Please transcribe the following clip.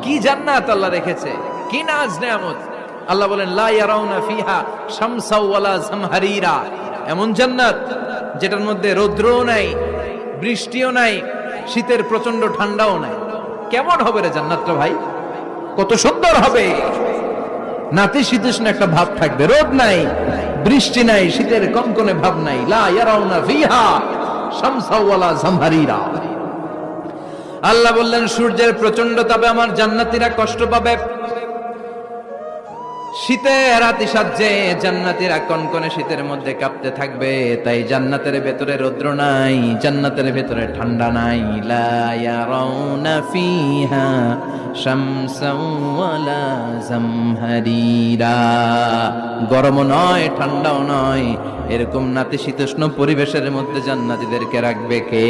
কি জান্নাত আল্লাহ রেখেছে, কি নাজ নেয়ামত। আল্লাহ বলেন লা ইয়ারাউনা ফিহা শামসা ওয়ালা জামহারিরা, এমন জান্নাত যেটার মধ্যে রৌদ্রও নাই, বৃষ্টিও নাই, শীতের প্রচন্ড ঠান্ডাও নাই। কেমন হবে রে জান্নাতটা ভাই, কত সুন্দর হবে। নাতিশীতোষ্ণ একটা ভাব থাকবে, রোদ নাই, বৃষ্টি নাই, শীতের কনকনে ভাব নাই। লা ইয়ারাউনা ফিহা শামসা ওয়ালা জামহারিরা। আল্লাহ বললেন সূর্যের প্রচন্ড তাপে আমার জান্নাতীরা কষ্ট পাবে, শীতে রাতি সাজে জান্নাতীরা কনকনে শীতের মধ্যে কাঁপতে থাকবে। তাই জান্নাতের ভেতরে রৌদ্র নাই, জান্নাতের ভেতরে ঠান্ডা নাই। লা ইয়ারাউনা ফিহা শামসাও ওয়ালা জামহারিরা, গরমও নয় ঠান্ডাও নয়, এরকম নাতিশীতোষ্ণ পরিবেশের মধ্যে জান্নাতীদেরকে রাখবে কে?